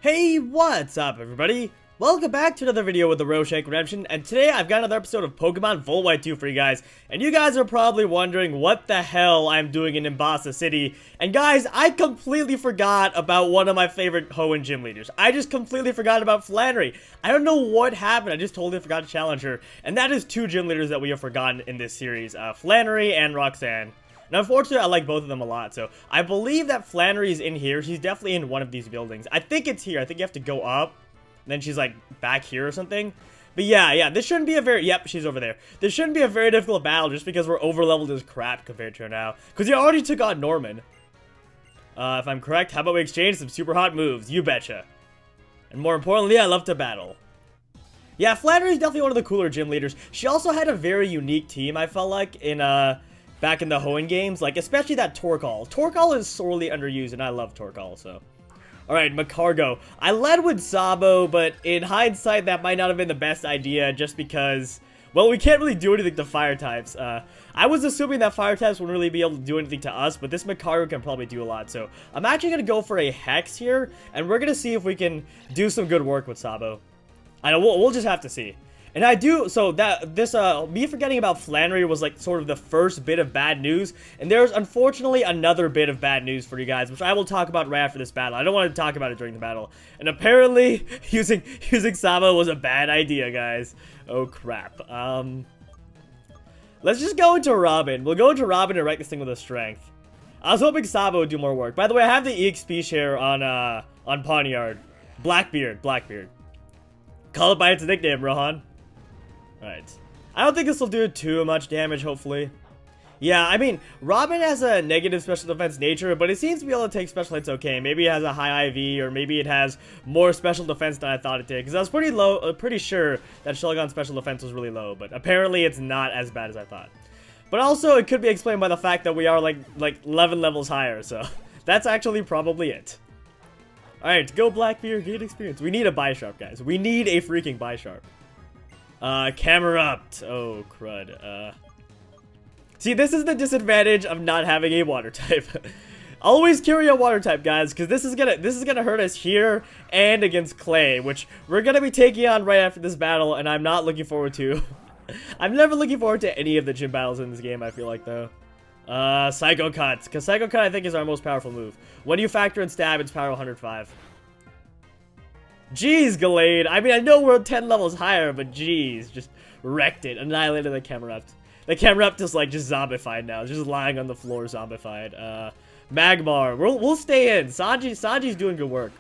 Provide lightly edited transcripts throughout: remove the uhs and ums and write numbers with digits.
Hey, what's up everybody? Welcome back to another video with the Reshiram Redemption, and today I've got another episode of Pokemon Volt White 2 for you guys. And you guys are probably wondering what the hell I'm doing in Nimbasa City. And guys, I completely forgot about one of my favorite Hoenn gym leaders. I just completely forgot about Flannery. I don't know what happened, I just totally forgot to challenge her. And that is two gym leaders that we have forgotten in this series, Flannery and Roxanne. And unfortunately, I like both of them a lot, so I believe that Flannery is in here. She's definitely in one of these buildings. I think it's here. I think you have to go up, and then she's, like, back here or something. But yeah, this shouldn't be a very... Yep, she's over there. This shouldn't be a very difficult battle just because we're over-leveled as crap compared to her now. Because you already took on Norman. If I'm correct, how about we exchange some super hot moves? You betcha. And more importantly, I love to battle. Yeah, Flannery's definitely one of the cooler gym leaders. She also had a very unique team, I felt like, in, back in the Hoenn games, like, especially that Torkoal. Torkoal is sorely underused, and I love Torkoal, so. Alright, Macargo. I led with Sabo, but in hindsight, that might not have been the best idea, just because, well, we can't really do anything to fire types. I was assuming that fire types wouldn't really be able to do anything to us, but this Macargo can probably do a lot, so I'm actually going to go for a Hex here, and we're going to see if we can do some good work with Sabo. I know, we'll just have to see. And I do, so that, this, me forgetting about Flannery was like sort of the first bit of bad news. And there's unfortunately another bit of bad news for you guys, which I will talk about right after this battle. I don't want to talk about it during the battle. And apparently, using Sabo was a bad idea, guys. Oh, crap. Let's just go into Robin. We'll go into Robin and wreck this thing with a strength. I was hoping Sabo would do more work. By the way, I have the EXP share on Pawniard. Blackbeard. Call it by its nickname, Rohan. Right. I don't think this will do too much damage, hopefully. Yeah, I mean, Robin has a negative special defense nature, but it seems to be able to take special hits okay. Maybe it has a high IV, or maybe it has more special defense than I thought it did. Because I was pretty sure that Shelgon's special defense was really low, but apparently it's not as bad as I thought. But also, it could be explained by the fact that we are like 11 levels higher, so that's actually probably it. Alright, go Blackbeard, gain experience. We need a Bisharp, guys. We need a freaking Bisharp. Camerupt. Oh, crud. See, this is the disadvantage of not having a water type. Always carry a water type, guys, because this is gonna hurt us here and against Clay, which we're gonna be taking on right after this battle, and I'm not looking forward to. I'm never looking forward to any of the gym battles in this game, I feel like, though. Psycho Cut, because Psycho Cut, I think, is our most powerful move. When you factor in Stab, it's power 105. Jeez, Gallade. I mean, I know we're 10 levels higher, but jeez, just wrecked it. Annihilated the Camerupt. The Camerupt is like just zombified now. It's just lying on the floor zombified. Magmar. We'll stay in. Sanji's doing good work.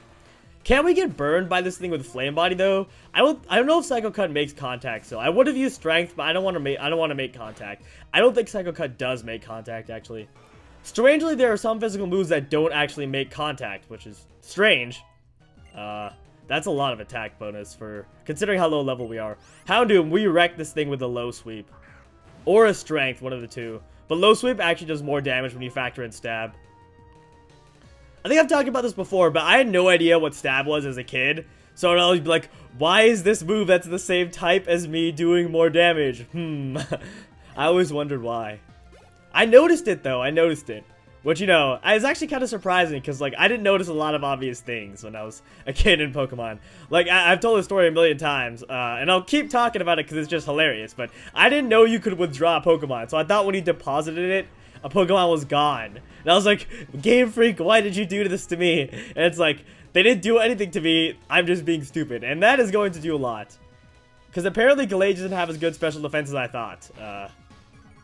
Can we get burned by this thing with Flame Body though? I don't know if Psycho Cut makes contact, so I would have used Strength, but I don't want to make contact. I don't think Psycho Cut does make contact actually. Strangely, there are some physical moves that don't actually make contact, which is strange. That's a lot of attack bonus for considering how low level we are. Houndoom, we wreck this thing with a low sweep. Or a strength, one of the two. But low sweep actually does more damage when you factor in stab. I think I've talked about this before, but I had no idea what stab was as a kid. So I'd always be like, why is this move that's the same type as me doing more damage? I always wondered why. I noticed it though, I noticed it. Which, you know, it's actually kind of surprising because, like, I didn't notice a lot of obvious things when I was a kid in Pokemon. Like, I've told this story a million times, and I'll keep talking about it because it's just hilarious, but I didn't know you could withdraw a Pokemon, so I thought when you deposited it, a Pokemon was gone. And I was like, Game Freak, why did you do this to me? And it's like, they didn't do anything to me, I'm just being stupid. And that is going to do a lot. Because apparently Gallade doesn't have as good special defense as I thought.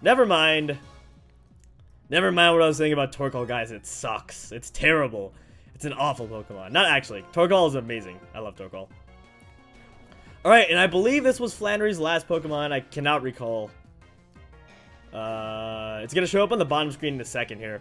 Never mind. Never mind what I was saying about Torkoal, guys. It sucks. It's terrible. It's an awful Pokemon. Not actually. Torkoal is amazing. I love Torkoal. Alright, and I believe this was Flannery's last Pokemon. I cannot recall. It's going to show up on the bottom screen in a second here.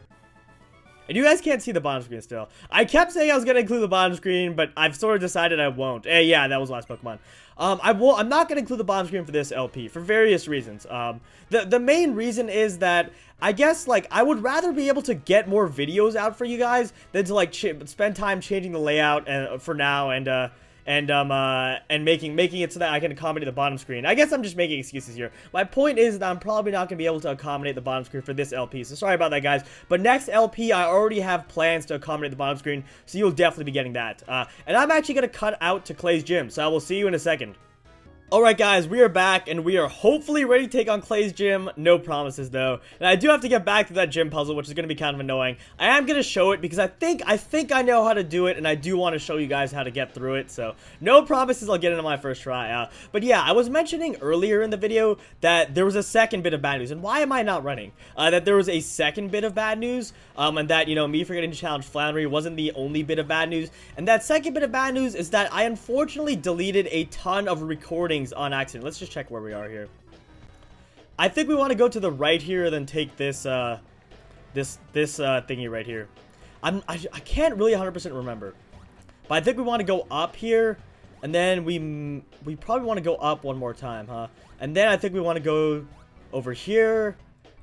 And you guys can't see the bottom screen still. I kept saying I was going to include the bottom screen, but I've sort of decided I won't. Yeah, that was the last Pokemon. I'm not going to include the bottom screen for this LP for various reasons. The main reason is that I guess, like, I would rather be able to get more videos out for you guys than to, like, spend time changing the layout for now and and making it so that I can accommodate the bottom screen. I guess I'm just making excuses here. My point is that I'm probably not going to be able to accommodate the bottom screen for this LP, so sorry about that, guys. But next LP, I already have plans to accommodate the bottom screen, so you'll definitely be getting that. And I'm actually going to cut out to Clay's gym, so I will see you in a second. Alright guys, we are back, and we are hopefully ready to take on Clay's gym. No promises though. And I do have to get back to that gym puzzle, which is going to be kind of annoying. I am going to show it because I think I know how to do it, and I do want to show you guys how to get through it. So, no promises I'll get it on my first try. But yeah, I was mentioning earlier in the video that there was a second bit of bad news. And why am I not running? That there was a second bit of bad news, and that, you know, me forgetting to challenge Flannery wasn't the only bit of bad news. And that second bit of bad news is that I unfortunately deleted a ton of recordings on accident. Let's just check where we are here. I think we want to go to the right here, then take this thingy right here. I can't really 100% remember, but I think we want to go up here, and then we probably want to go up one more time, huh? And then I think we want to go over here,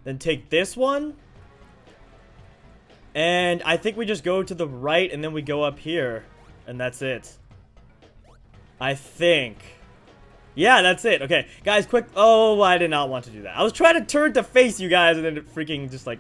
then take this one, and I think we just go to the right, and then we go up here, and that's it. I think. Yeah, that's it. Okay, guys, quick. Oh, I did not want to do that. I was trying to turn to face you guys, and then it freaking just, like,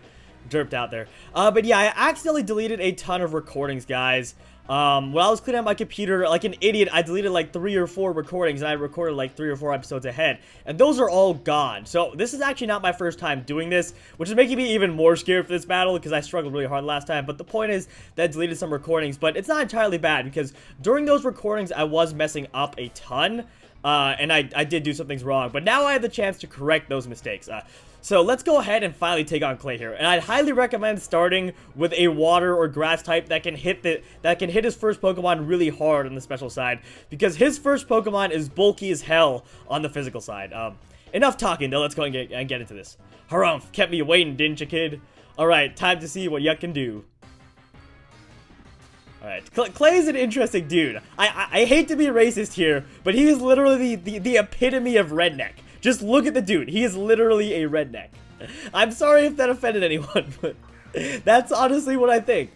derped out there. But yeah, I accidentally deleted a ton of recordings, guys. When I was cleaning out my computer, like an idiot, I deleted, like, 3 or 4 recordings, and I recorded, like, 3 or 4 episodes ahead. And those are all gone. So, this is actually not my first time doing this, which is making me even more scared for this battle, because I struggled really hard last time. But the point is that I deleted some recordings, but it's not entirely bad, because during those recordings, I was messing up a ton. And I did do some things wrong, but now I have the chance to correct those mistakes. So let's go ahead and finally take on Clay here. And I'd highly recommend starting with a water or grass type that can hit his first Pokemon really hard on the special side, because his first Pokemon is bulky as hell on the physical side. Enough talking though, let's go and get into this. Harumph, kept me waiting, didn't you, kid? Alright, time to see what you can do. Alright, Clay's an interesting dude. I hate to be racist here, but he is literally the epitome of redneck. Just look at the dude. He is literally a redneck. I'm sorry if that offended anyone, but that's honestly what I think.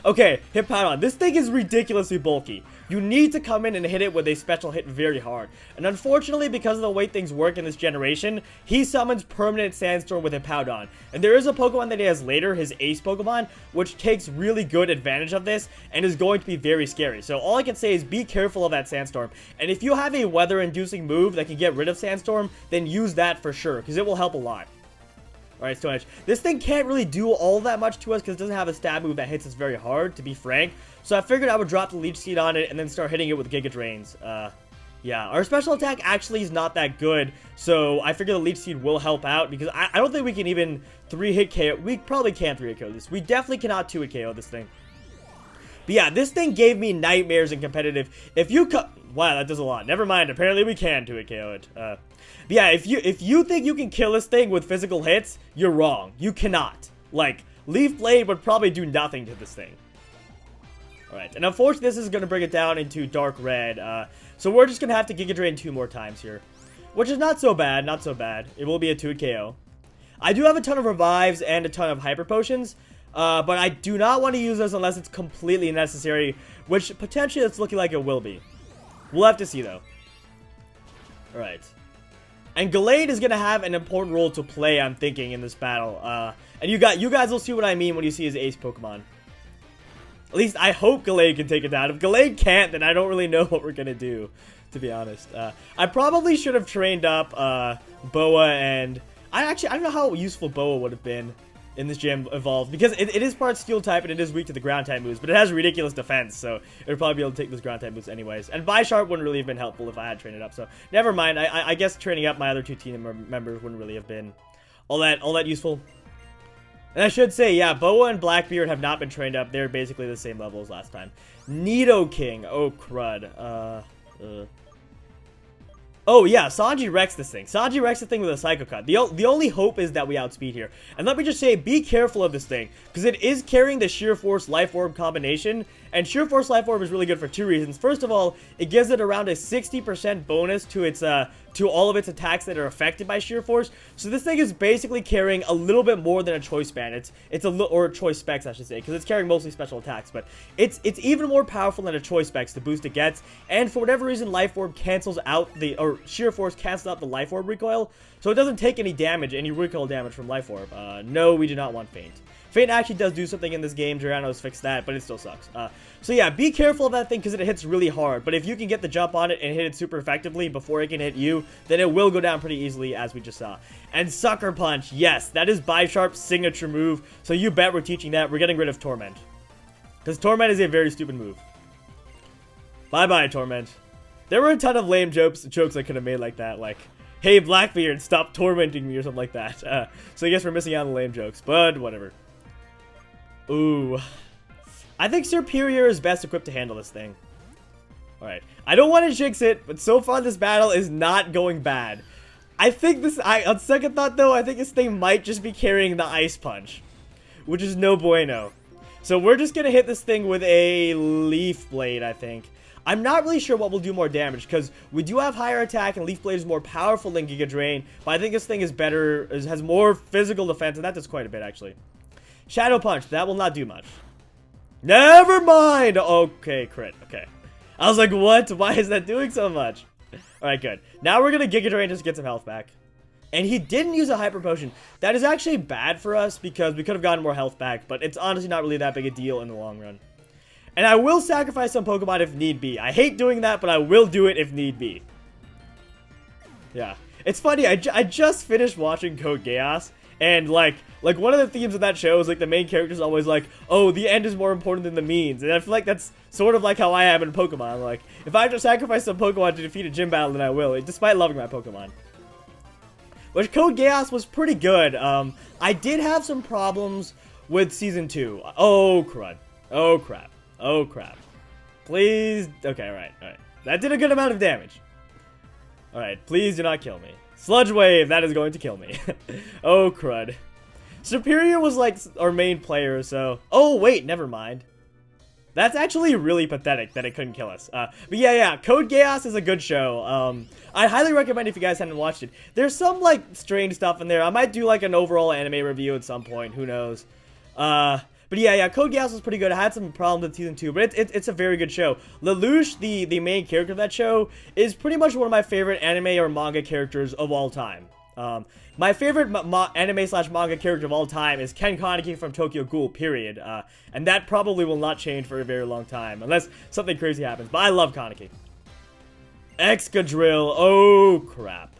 Okay, Hippowdon. This thing is ridiculously bulky. You need to come in and hit it with a special hit very hard. And unfortunately, because of the way things work in this generation, he summons Permanent Sandstorm with Hippowdon. And there is a Pokemon that he has later, his Ace Pokemon, which takes really good advantage of this and is going to be very scary. So all I can say is be careful of that Sandstorm. And if you have a weather-inducing move that can get rid of Sandstorm, then use that for sure, because it will help a lot. Alright, Stone Edge. This thing can't really do all that much to us because it doesn't have a stab move that hits us very hard, to be frank. So I figured I would drop the Leech Seed on it and then start hitting it with Giga Drains. Yeah, our special attack actually is not that good, so I figure the Leech Seed will help out because I don't think we can even 3-hit KO. We probably can't 3-hit KO this. We definitely cannot 2-hit KO this thing. But yeah, this thing gave me nightmares in competitive. If you wow, that does a lot. Never mind, apparently we can 2-hit KO it. But yeah, if you think you can kill this thing with physical hits, you're wrong. You cannot. Like, Leaf Blade would probably do nothing to this thing. Alright, and unfortunately this is going to bring it down into Dark Red. So we're just going to have to Giga Drain 2 more times here. Which is not so bad, not so bad. It will be a 2-hit KO. I do have a ton of Revives and a ton of Hyper Potions. But I do not want to use this unless it's completely necessary, which potentially it's looking like it will be. We'll have to see though. Alright. And Gallade is going to have an important role to play, I'm thinking, in this battle. And you guys will see what I mean when you see his Ace Pokemon. At least I hope Gallade can take it down. If Gallade can't, then I don't really know what we're going to do, to be honest. I probably should have trained up Boa and... I don't know how useful Boa would have been in this gym evolved, because it is part Steel type and it is weak to the ground type moves, but it has ridiculous defense, so it would probably be able to take those ground type moves anyways. And Bisharp wouldn't really have been helpful if I had trained it up, so never mind. I guess training up my other 2 team members wouldn't really have been all that useful. And I should say, yeah, Boa and Blackbeard have not been trained up. They're basically the same level as last time. Nidoking. Oh, crud. Oh, yeah, Sanji wrecks this thing. Sanji wrecks the thing with a Psycho Cut. The only hope is that we outspeed here. And let me just say, be careful of this thing, because it is carrying the Sheer Force Life Orb combination, And Sheer Force Life Orb is really good for 2 reasons. First of all, it gives it around a 60% bonus to its to all of its attacks that are affected by Sheer Force. So this thing is basically carrying a little bit more than a Choice Band. It's a little, or Choice Specs, I should say, because it's carrying mostly special attacks. But it's even more powerful than a Choice Specs, the boost it gets. And for whatever reason, Life Orb cancels out or Sheer Force cancels out the Life Orb recoil, so it doesn't take any damage, any recoil damage from Life Orb. No, we do not want Feint. Feint actually does do something in this game. Giorano's fixed that, but it still sucks. So yeah, be careful of that thing because it hits really hard. But if you can get the jump on it and hit it super effectively before it can hit you, then it will go down pretty easily, as we just saw. And Sucker Punch, yes, that is Bisharp's signature move. So you bet we're teaching that. We're getting rid of Torment, because Torment is a very stupid move. Bye-bye, Torment. There were a ton of lame jokes I could have made like that, like, hey, Blackbeard, stop tormenting me, or something like that. So I guess we're missing out on the lame jokes, but whatever. Ooh. I think Superior is best equipped to handle this thing. Alright. I don't want to jinx it, but so far this battle is not going bad. I think this, on second thought though, I think this thing might just be carrying the Ice Punch, which is no bueno. So we're just gonna hit this thing with a Leaf Blade, I think. I'm not really sure what will do more damage, because we do have higher attack and Leaf Blade is more powerful than Giga Drain, but I think this thing is better, has more physical defense, and that does quite a bit actually. Shadow Punch, that will not do much. Never mind! Okay, crit, okay. I was like, what? Why is that doing so much? Alright, good. Now we're gonna Giga Drain just to get some health back. And he didn't use a Hyper Potion. That is actually bad for us, because we could have gotten more health back, but it's honestly not really that big a deal in the long run. And I will sacrifice some Pokemon if need be. I hate doing that, but I will do it if need be. Yeah. It's funny, I just finished watching Code Geass, and like one of the themes of that show is like the main character is always like, oh, the end is more important than the means. And I feel like that's sort of like how I am in Pokemon. Like, if I have to sacrifice some Pokemon to defeat a gym battle, then I will, despite loving my Pokemon. Which Code Geass was pretty good. I did have some problems with Season 2. Oh, crud. Oh, crap. Oh, crap. Please. Okay, alright. That did a good amount of damage. Alright, please do not kill me. Sludge Wave, that is going to kill me. Oh, crud. Superior was like our main player, so... Oh, wait, never mind. That's actually really pathetic that it couldn't kill us. But yeah, Code Geass is a good show. I highly recommend if you guys haven't watched it. There's some, like, strange stuff in there. I might do, like, an overall anime review at some point. Who knows? But yeah, Code Geass was pretty good. I had some problems with Season 2, but it's a very good show. Lelouch, the main character of that show, is pretty much one of my favorite anime or manga characters of all time. My favorite anime/manga character of all time is Ken Kaneki from Tokyo Ghoul, period. And that probably will not change for a very long time, unless something crazy happens. But I love Kaneki. Excadrill, oh crap.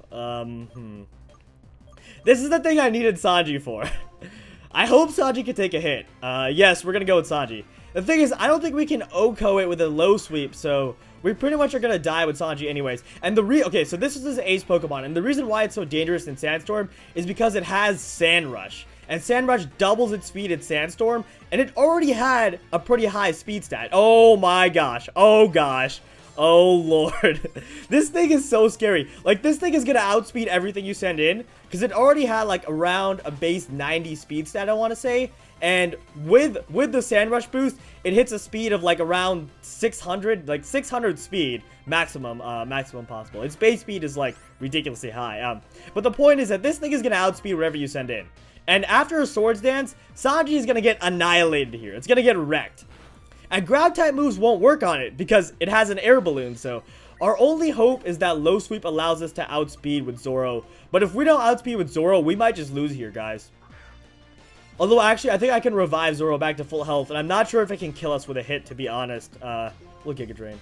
This is the thing I needed Sanji for. I hope Sanji can take a hit. Yes, we're gonna go with Sanji. The thing is, I don't think we can OHKO it with a low sweep, so we pretty much are gonna die with Sanji anyways. And okay, so this is his ace Pokemon, and the reason why it's so dangerous in Sandstorm is because it has Sand Rush. And Sand Rush doubles its speed in Sandstorm, and it already had a pretty high speed stat. Oh my gosh. Oh gosh. Oh lord. This thing is so scary. Like, this thing is gonna outspeed everything you send in, because it already had like around a base 90 speed stat, I want to say. And with the Sand Rush boost, it hits a speed of like around 600, like 600 speed maximum possible. Its base speed is like ridiculously high. But the point is that this thing is gonna outspeed whatever you send in. And after a Swords Dance, Sanji is gonna get annihilated here. It's gonna get wrecked. And Ground type moves won't work on it because it has an air balloon. So our only hope is that low sweep allows us to outspeed with Zoro. But if we don't outspeed with Zoro, we might just lose here, guys. Although, actually, I think I can revive Zoro back to full health, and I'm not sure if it can kill us with a hit, to be honest. We'll Giga Drain.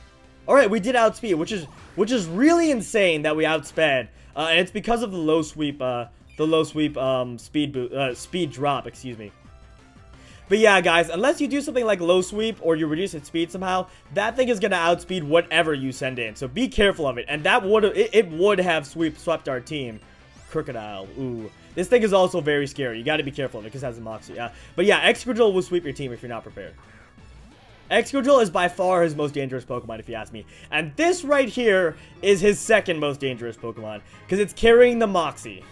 Alright, we did outspeed, which is really insane that we outsped. And it's because of the low sweep, speed drop, excuse me. But yeah, guys, unless you do something like low sweep or you reduce its speed somehow, that thing is gonna outspeed whatever you send in. So be careful of it. And that would have swept our team. Crocodile, ooh. This thing is also very scary. You gotta be careful of it because it has a Moxie. But yeah, Excadrill will sweep your team if you're not prepared. Excadrill is by far his most dangerous Pokemon, if you ask me. And this right here is his second most dangerous Pokemon, because it's carrying the Moxie.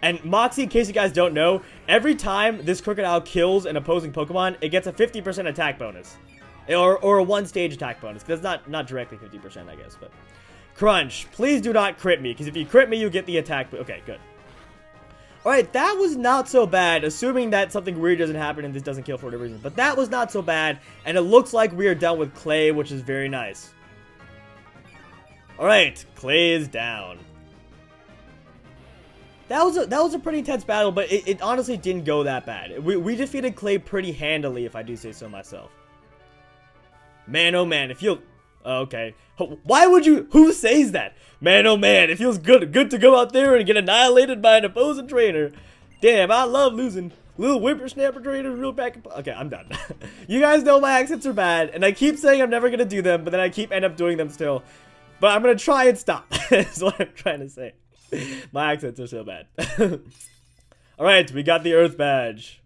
And Moxie, in case you guys don't know, every time this Crocodile kills an opposing Pokemon, it gets a 50% attack bonus. Or a one-stage attack bonus, because it's not directly 50%, I guess, but... Crunch, please do not crit me, because if you crit me, you get the attack... Okay, good. Alright, that was not so bad, assuming that something weird doesn't happen and this doesn't kill for whatever reason. But that was not so bad, and it looks like we are done with Clay, which is very nice. Alright, Clay is down. That was a pretty intense battle, but it honestly didn't go that bad. We defeated Clay pretty handily, if I do say so myself. Man, oh man, it feels... Oh, okay. Why would you... Who says that? Man, oh man, it feels good to go out there and get annihilated by an opposing trainer. Damn, I love losing. Little whippersnapper trainer, real back... Okay, I'm done. You guys know my accents are bad, and I keep saying I'm never gonna do them, but then I keep end up doing them still. But I'm gonna try and stop, is what I'm trying to say. My accents are so bad. Alright, we got the Earth badge.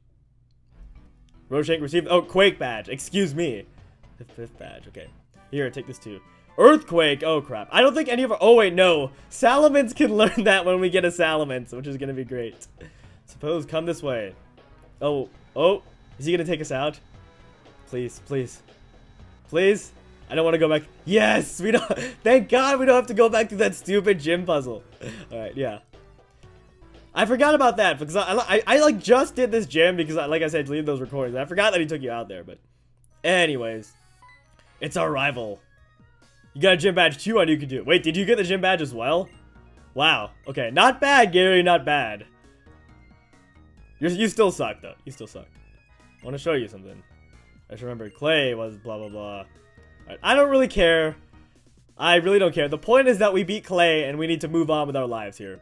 Roshank received... Oh, Quake badge. Excuse me. The 5th badge, okay. Here, take this too. Earthquake! Oh, crap. I don't think any of our... Oh, wait, no. Salamence can learn that when we get a Salamence, which is gonna be great. Suppose, come this way. Oh, is he gonna take us out? Please, please. Please? I don't want to go back. Yes! We don't... Thank God we don't have to go back to that stupid gym puzzle. Alright, yeah. I forgot about that, because I like, just did this gym because, like I said, to leave those recordings. I forgot that he took you out there, but... Anyways. It's our rival. You got a gym badge too, I knew you could do it. Wait, did you get the gym badge as well? Wow. Okay, not bad, Gary, not bad. You still suck, though. You still suck. I want to show you something. I just remember Clay was blah, blah, blah. Right, I don't really care. I really don't care. The point is that we beat Clay, and we need to move on with our lives here.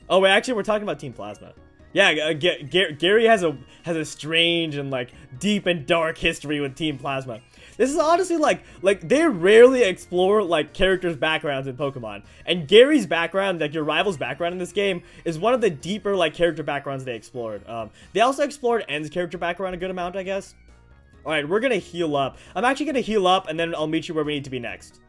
Oh, wait, actually, we're talking about Team Plasma. Yeah, Gary has a strange and, like, deep and dark history with Team Plasma. This is honestly like they rarely explore like characters' backgrounds in Pokemon. And Gary's background, like your rival's background in this game, is one of the deeper like character backgrounds they explored. They also explored N's character background a good amount, I guess. Alright, we're gonna heal up. I'm actually gonna heal up and then I'll meet you where we need to be next.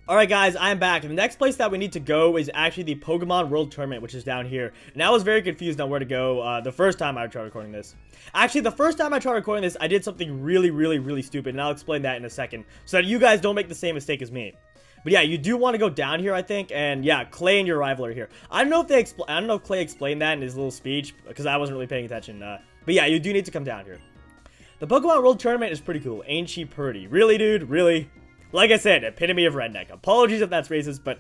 Alright guys, I'm back, and the next place that we need to go is actually the Pokemon World Tournament, which is down here. And I was very confused on where to go the first time I tried recording this. Actually, the first time I tried recording this, I did something really stupid, and I'll explain that in a second, so that you guys don't make the same mistake as me. But yeah, you do want to go down here, I think, and yeah, Clay and your rival are here. I don't know if Clay explained that in his little speech, because I wasn't really paying attention, but yeah, you do need to come down here. The Pokemon World Tournament is pretty cool. Ain't she pretty? Really, dude? Really? Like I said, epitome of redneck. Apologies if that's racist, but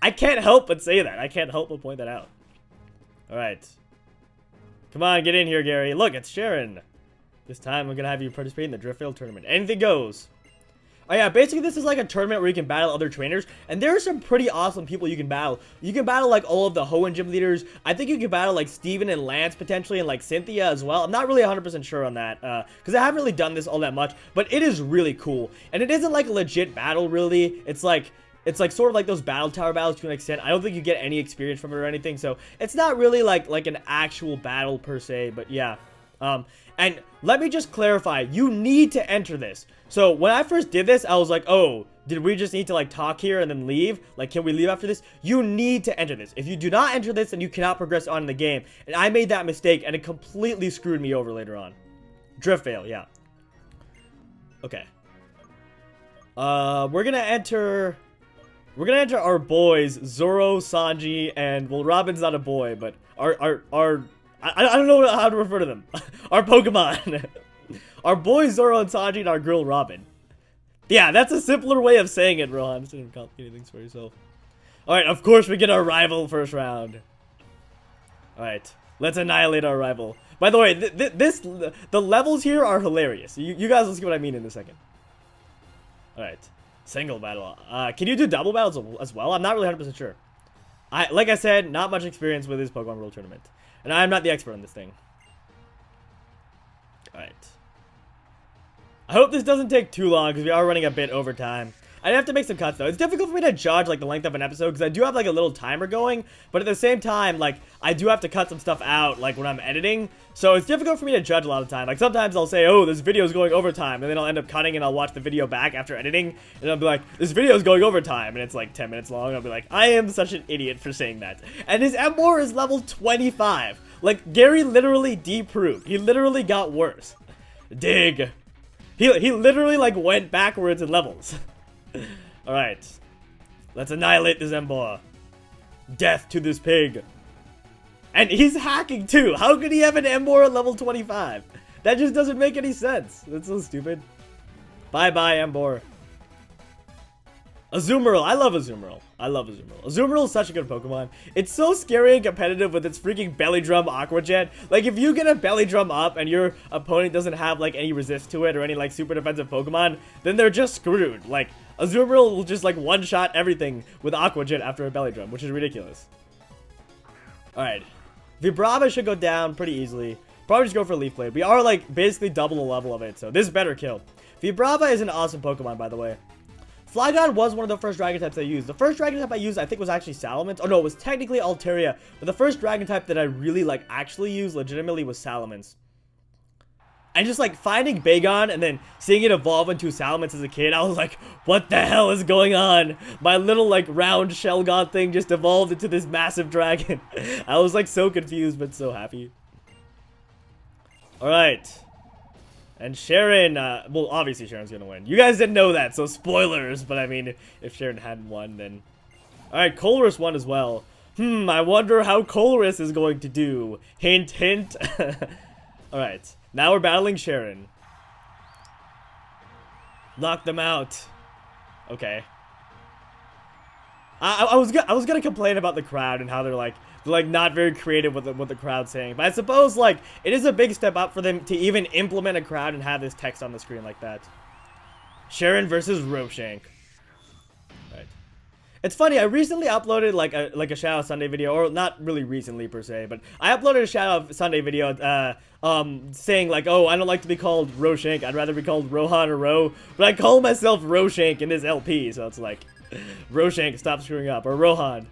I can't help but say that. I can't help but point that out. Alright. Come on, get in here, Gary. Look, it's Sharon. This time, I'm gonna have you participate in the Driftvale Tournament. Anything goes. Oh yeah, basically this is like a tournament where you can battle other trainers, and there are some pretty awesome people you can battle. You can battle like all of the Hoenn gym leaders. I think you can battle like Steven and Lance potentially, and like Cynthia as well. I'm not really 100% sure on that, because I haven't really done this all that much, but it is really cool. And it isn't like a legit battle, really. It's like sort of like those battle tower battles to an extent. I don't think you get any experience from it or anything, so it's not really like an actual battle per se, but yeah. And let me just clarify, you need to enter this. So when I first did this, I was like, oh, did we just need to like talk here and then leave? Like, can we leave after this? You need to enter this. If you do not enter this, then you cannot progress on in the game. And I made that mistake, and it completely screwed me over later on. Driftvale, yeah. Okay. We're gonna enter our boys, Zoro, Sanji, and, well, Robin's not a boy, but I don't know how to refer to them. Our Pokemon. Our boys Zoro and Sanji and our girl Robin. Yeah, that's a simpler way of saying it, Rohan. Just didn't complicate things for yourself. Alright, of course we get our rival first round. Alright, let's annihilate our rival. By the way, the levels here are hilarious. You guys will see what I mean in a second. Alright, single battle. Can you do double battles as well? I'm not really 100% sure. Like I said, not much experience with this Pokemon World Tournament. And I'm not the expert on this thing. Alright. I hope this doesn't take too long, because we are running a bit over time. I have to make some cuts, though. It's difficult for me to judge, like, the length of an episode, because I do have, like, a little timer going, but at the same time, like, I do have to cut some stuff out, like, when I'm editing, so it's difficult for me to judge a lot of time. Like, sometimes I'll say, oh, this video is going over time, and then I'll end up cutting, and I'll watch the video back after editing, and I'll be like, this video is going over time, and it's, like, 10 minutes long. I'll be like, I am such an idiot for saying that. And his M4 is level 25. Like, Gary literally deproved. He literally got worse. Dig. He literally like went backwards in levels. Alright. Let's annihilate this Emboar. Death to this pig. And he's hacking too. How could he have an Emboar at level 25? That just doesn't make any sense. That's so stupid. Bye-bye, Emboar. Azumarill. I love Azumarill. I love Azumarill. Azumarill is such a good Pokemon. It's so scary and competitive with its freaking Belly Drum Aqua Jet. Like, if you get a Belly Drum up and your opponent doesn't have, like, any resist to it or any, like, super defensive Pokemon, then they're just screwed. Like, Azumarill will just, like, one-shot everything with Aqua Jet after a Belly Drum, which is ridiculous. Alright. Vibrava should go down pretty easily. Probably just go for Leaf Blade. We are, like, basically double the level of it, so this better kill. Vibrava is an awesome Pokemon, by the way. Flygon was one of the first Dragon types I used. The first Dragon type I used, I think, was actually Salamence. Oh, no, it was technically Altaria. But the first Dragon type that I really, like, actually used legitimately was Salamence. And just, like, finding Bagon and then seeing it evolve into Salamence as a kid, I was like, what the hell is going on? My little, like, round shell god thing just evolved into this massive dragon. I was, like, so confused, but so happy. Alright. And Sharon, well, obviously Sharon's gonna win. You guys didn't know that, so spoilers. But I mean, if Sharon hadn't won, then... Alright, Colress won as well. I wonder how Colress is going to do. Hint, hint. Alright, now we're battling Sharon. Knock them out. Okay. I was gonna complain about the crowd and how they're like not very creative with what the crowd's saying, but I suppose like it is a big step up for them to even implement a crowd and have this text on the screen like that. Sharon versus Roshank. Right. It's funny. I recently uploaded like a Shadow Sunday video, or not really recently per se, but I uploaded a Shadow Sunday video saying like, oh, I don't like to be called Roshank. I'd rather be called Rohan or Ro, but I call myself Roshank in this LP, so it's like. Roshank, stop screwing up, or Rohan.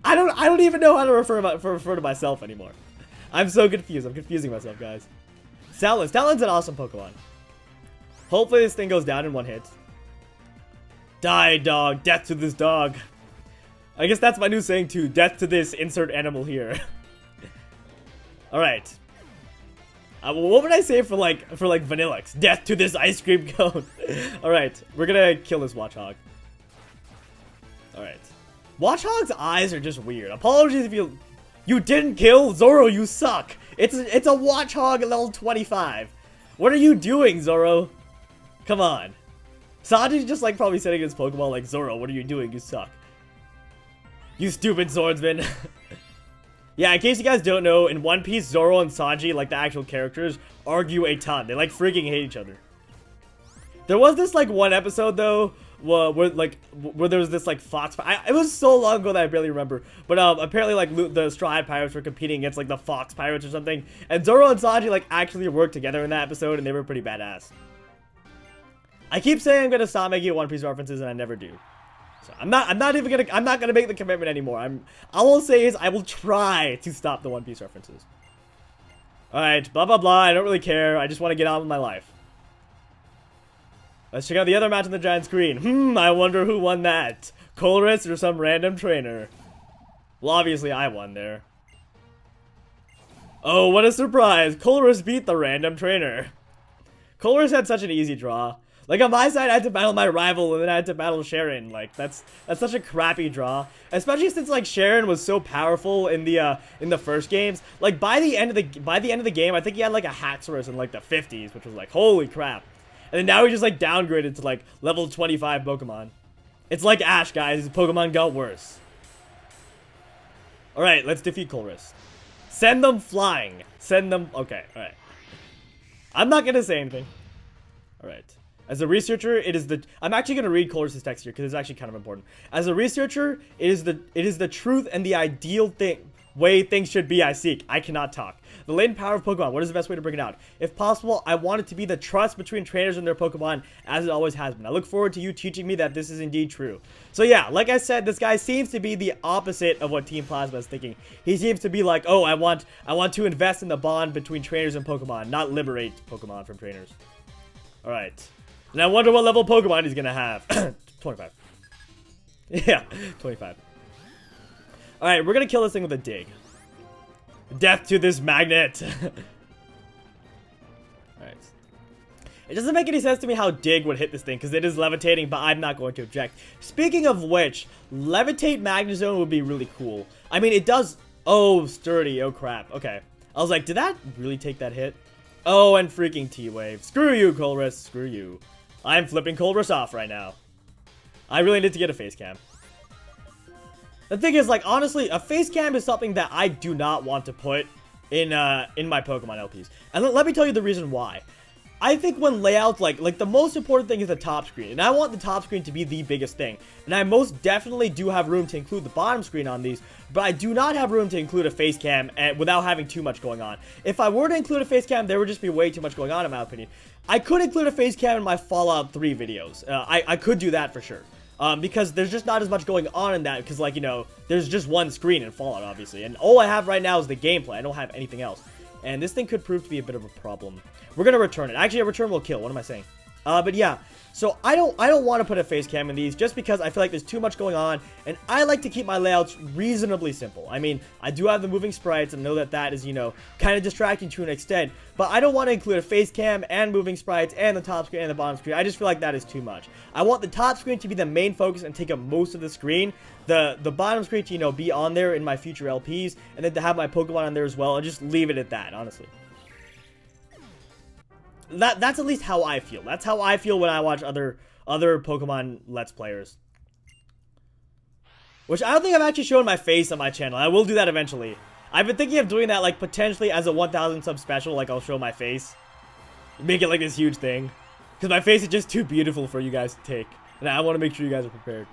I don't even know how to refer to myself anymore. I'm so confused. I'm confusing myself, guys. Talon's an awesome Pokemon. Hopefully this thing goes down in one hit. Die, dog. Death to this dog. I guess that's my new saying too. Death to this insert animal here. All right. What would I say for like Vanillix? Death to this ice cream cone. All right, we're gonna kill this Watchog. Alright. Watchog's eyes are just weird. Apologies if you didn't kill Zoro, you suck. It's a Watchog at level 25. What are you doing, Zoro? Come on. Sanji's just like probably setting his Pokemon like, Zoro, what are you doing? You suck. You stupid swordsman. Yeah, in case you guys don't know, in One Piece, Zoro and Sanji, like the actual characters, argue a ton. They like freaking hate each other. There was this like one episode though, where there was this like fox. It was so long ago that I barely remember. But apparently like the Straw Hat Pirates were competing against like the Fox Pirates or something, and Zoro and Sanji like actually worked together in that episode, and they were pretty badass. I keep saying I'm gonna stop making One Piece references, and I never do. So I'm not gonna make the commitment anymore. All I'll say is I will try to stop the One Piece references. All right, blah blah blah. I don't really care. I just want to get on with my life. Let's check out the other match on the giant screen. I wonder who won that. Colress or some random trainer? Well, obviously I won there. Oh, what a surprise. Colress beat the random trainer. Colress had such an easy draw. Like, on my side, I had to battle my rival, and then I had to battle Sharon. Like, that's such a crappy draw. Especially since, like, Sharon was so powerful in the first games. Like, by the end of the game, I think he had, like, a Haxorus in, like, the 50s, which was like, holy crap. And then now he just, like, downgraded to, like, level 25 Pokemon. It's like Ash, guys. His Pokemon got worse. Alright, let's defeat Colress. Send them flying. Send them... Okay, alright. I'm not gonna say anything. Alright. As a researcher, it is the... I'm actually gonna read Colress's text here, because it's actually kind of important. As a researcher, it is the truth and the ideal way things should be I seek. I cannot talk. The latent power of Pokemon. What is the best way to bring it out? If possible, I want it to be the trust between trainers and their Pokemon, as it always has been. I look forward to you teaching me that this is indeed true. So yeah, like I said, this guy seems to be the opposite of what Team Plasma is thinking. He seems to be like, oh, I want to invest in the bond between trainers and Pokemon, not liberate Pokemon from trainers. Alright. And I wonder what level Pokemon he's gonna have. 25. Yeah, 25. Alright, we're gonna kill this thing with a dig. Death to this magnet. Alright. It doesn't make any sense to me how Dig would hit this thing, because it is levitating, but I'm not going to object. Speaking of which, Levitate Magnezone would be really cool. I mean, it does... Oh, sturdy. Oh, crap. Okay. I was like, did that really take that hit? Oh, and freaking T-Wave. Screw you, Colress. Screw you. I'm flipping Colress off right now. I really need to get a face cam. The thing is, like, honestly, a face cam is something that I do not want to put in my Pokemon LPs. And let me tell you the reason why. I think when layouts, like the most important thing is the top screen, and I want the top screen to be the biggest thing. And I most definitely do have room to include the bottom screen on these, but I do not have room to include a face cam without having too much going on. If I were to include a face cam, there would just be way too much going on in my opinion. I could include a face cam in my Fallout 3 videos. I could do that for sure. Because there's just not as much going on in that, because, like, you know, there's just one screen in Fallout, obviously, and all I have right now is the gameplay. I don't have anything else, and this thing could prove to be a bit of a problem. We're gonna return it. Actually, a return will kill. What am I saying? But yeah, so I don't want to put a face cam in these, just because I feel like there's too much going on, and I like to keep my layouts reasonably simple. I mean, I do have the moving sprites, and know that that is, you know, kind of distracting to an extent, but I don't want to include a face cam and moving sprites and the top screen and the bottom screen. I just feel like that is too much. I want the top screen to be the main focus and take up most of the screen. The bottom screen to, you know, be on there in my future LPs, and then to have my Pokemon on there as well, and just leave it at that, honestly. That's at least how I feel. That's how I feel when I watch other Pokemon Let's Players. Which I don't think I've actually shown my face on my channel. I will do that eventually. I've been thinking of doing that, like, potentially as a 1,000 sub special. Like, I'll show my face. Make it like this huge thing. Because my face is just too beautiful for you guys to take. And I want to make sure you guys are prepared.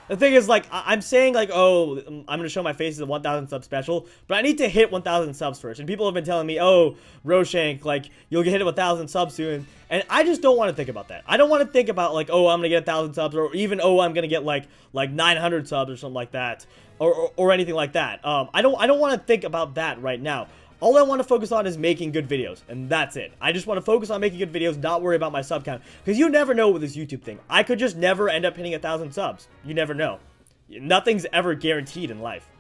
The thing is, like, I'm saying, like, oh, I'm going to show my face as a 1,000 sub special, but I need to hit 1,000 subs first. And people have been telling me, oh, Roshank, like, you'll get hit 1,000 subs soon. And I just don't want to think about that. I don't want to think about, like, oh, I'm going to get 1,000 subs, or even, oh, I'm going to get, like 900 subs or something like that, or anything like that. I don't want to think about that right now. All I want to focus on is making good videos, and that's it. I just want to focus on making good videos, not worry about my sub count, because you never know with this YouTube thing. I could just never end up hitting 1,000 subs. You never know. Nothing's ever guaranteed in life.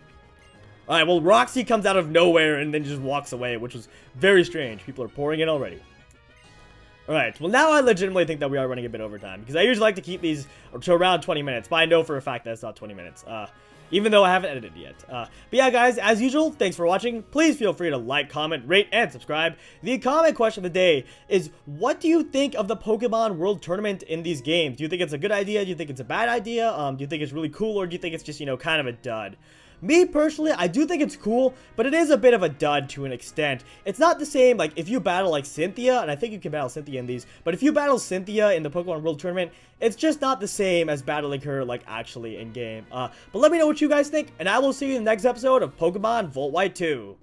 Alright, well, Roxy comes out of nowhere and then just walks away, which was very strange. People are pouring in already. Alright, well, now I legitimately think that we are running a bit over time, because I usually like to keep these to around 20 minutes, but I know for a fact that it's not 20 minutes. Even though I haven't edited yet. But yeah, guys, as usual, thanks for watching. Please feel free to like, comment, rate, and subscribe. The comment question of the day is, what do you think of the Pokemon World Tournament in these games? Do you think it's a good idea? Do you think it's a bad idea? Do you think it's really cool, or do you think it's just, you know, kind of a dud? Me, personally, I do think it's cool, but it is a bit of a dud to an extent. It's not the same, like, if you battle, like, Cynthia, and I think you can battle Cynthia in these, but if you battle Cynthia in the Pokemon World Tournament, it's just not the same as battling her, like, actually in-game. But let me know what you guys think, and I will see you in the next episode of Pokemon Volt White 2.